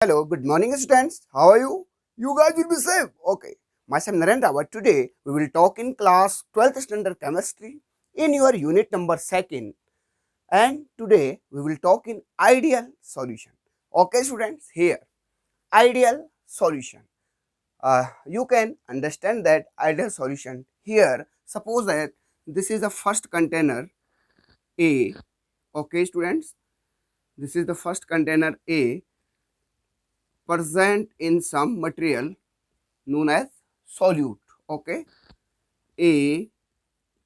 Hello, good morning, students. How are you? You guys will be safe. Okay. Myself Narendra, but today we will talk in class 12th standard chemistry in your unit number second. And today we will talk in ideal solution. Okay, students, here ideal solution. You can understand that ideal solution here. Suppose that this is the first container A. Okay, students, this is the first container A present in some material known as solute. Okay, a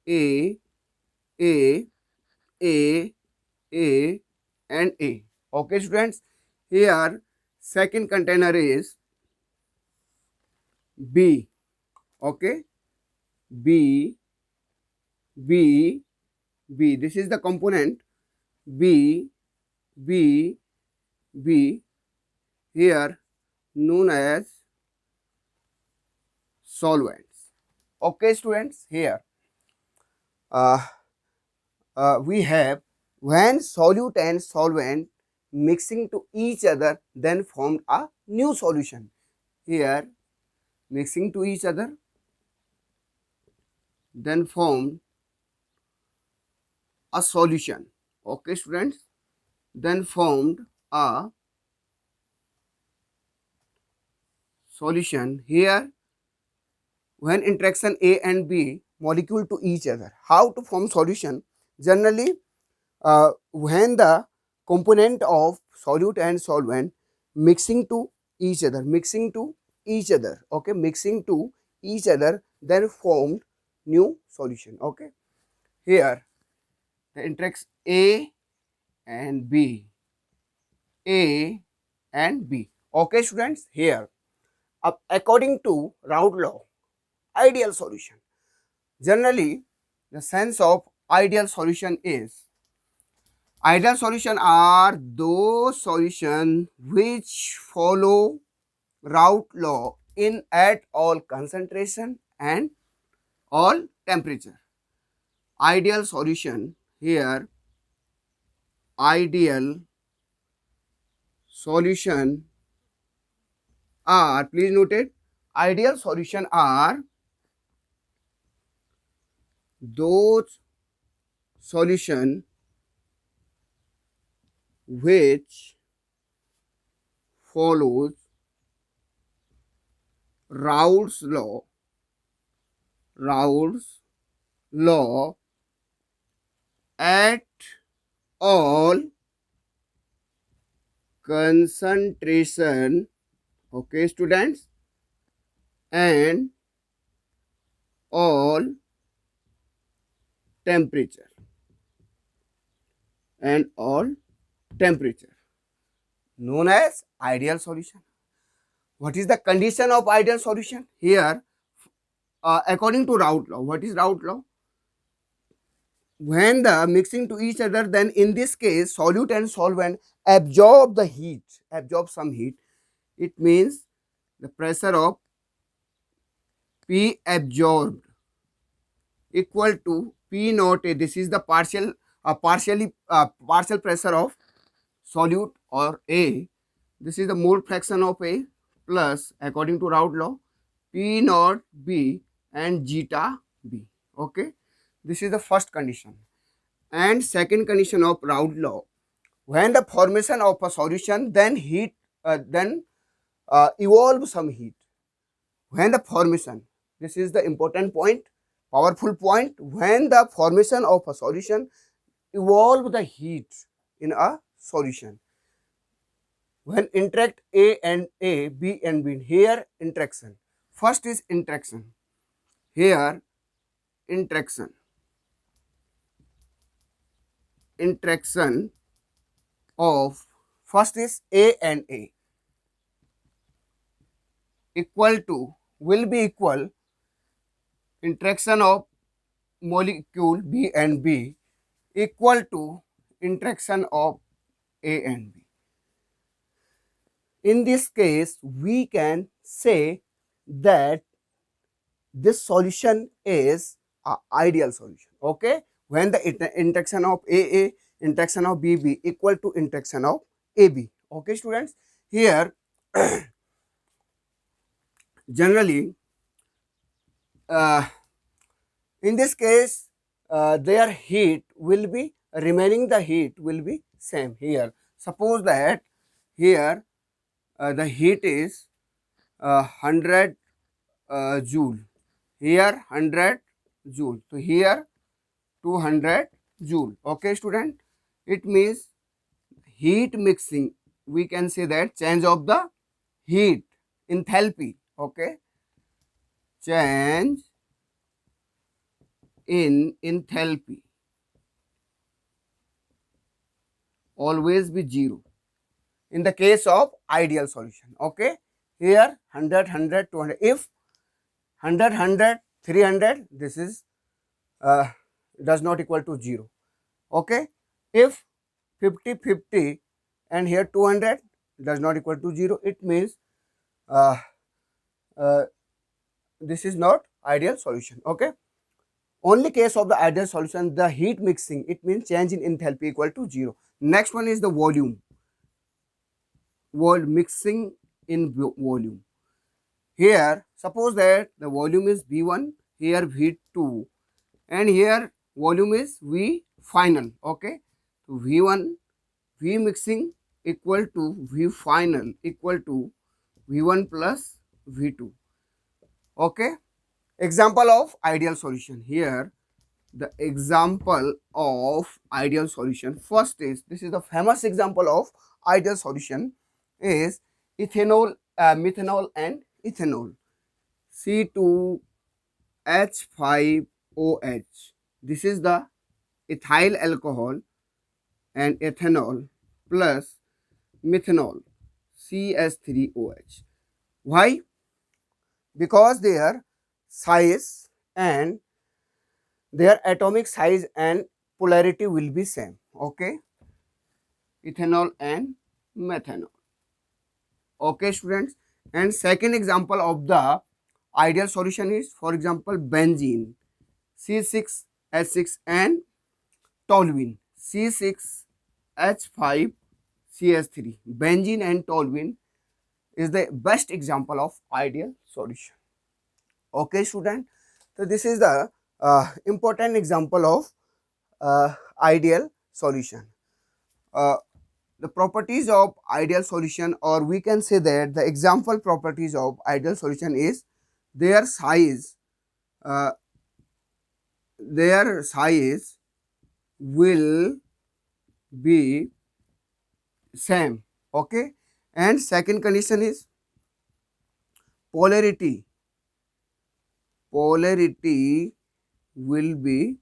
a a a a and a. Okay, students, here second container is B. Okay, B B B, this is the component B B B, here known as solvents. Okay, students, here uh, we have when solute and solvent mixing to each other then formed a new solution. Here mixing to each other then formed a solution. Okay, students, then formed a solution. Here when interaction A and B molecule to each other, how to form solution? Generally, when the component of solute and solvent mixing to mixing to each other, okay, mixing to each other, then formed new solution. Okay, here the interaction and B, A and B. Okay, students, here according to Raoult law, ideal solution. Generally, the sense of ideal solution is ideal solution are those solutions which follow Raoult law in at all concentration and all temperature. Ideal solution here, ideal solution are, please note it, ideal solution are those solution which follows Raoult's law, Raoult's law at all concentration, okay, students, and all temperature, and all temperature, known as ideal solution. What is the condition of ideal solution? Here, according to Raoult law, what is Raoult law? When the mixing to each other, then in this case solute and solvent absorb the heat, absorb some heat. It means the pressure of P absorbed equal to P naught A. This is the partial pressure of solute or A. This is the mole fraction of A plus, according to Raoult law, P naught B and zeta B. Okay, this is the first condition. And second condition of Raoult law, when the formation of a solution then heat evolve some heat. When the formation, this is the important point, powerful point, when the formation of a solution evolve the heat in a solution, when interact A and A, B and B, here interaction, first is interaction, here interaction, interaction of first is A and A equal to, will be equal, interaction of molecule B and B equal to interaction of A and B. In this case, we can say that this solution is an ideal solution. Okay, when the interaction of AA, interaction of BB equal to interaction of AB. Okay, students, here Generally, uh, in this case, their heat will be remaining, the heat will be same here. Suppose that here the heat is 100 joule, here 100 joule, so here 200 joule. Okay, student, it means heat mixing, we can say that change of the heat enthalpy. Okay, change in enthalpy always be 0 in the case of ideal solution. Okay, here 100 200, if 100 300, this is uh, does not equal to 0. Okay, if 50 and here 200 does not equal to 0, it means uh, uh, this is not ideal solution. Okay, only case of the ideal solution, the heat mixing, it means change in enthalpy equal to 0. Next one is the volume, mixing in volume. Here suppose that the volume is V1, here V2, and here volume is V final. Okay, so V1 V mixing equal to V final equal to V1 plus V2. Okay, example of ideal solution. Here the example of ideal solution, first is, this is the famous example of ideal solution, is ethanol, methanol and ethanol, C2H5OH. This is the ethyl alcohol and ethanol plus methanol, CS3OH. Why? Because their size and their atomic size and polarity will be same. Okay, ethanol and methanol. Okay, students. And second example of the ideal solution is, for example, benzene, C6H6 and toluene, C6H5CS3. Benzene and toluene is the best example of ideal solution. Okay, student. So this is the important example of ideal solution. Uh, the properties of ideal solution, or we can say that the example properties of ideal solution is their size, uh, their size will be same. Okay, and second condition is polarity, polarity will be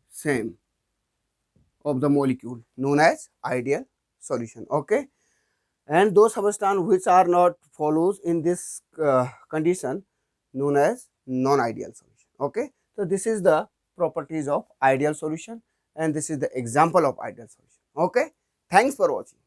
same of the molecule, known as ideal solution. Okay, and those substances which are not follows in this condition, known as non-ideal solution. Okay, so this is the properties of ideal solution, and this is the example of ideal solution. Okay, thanks for watching.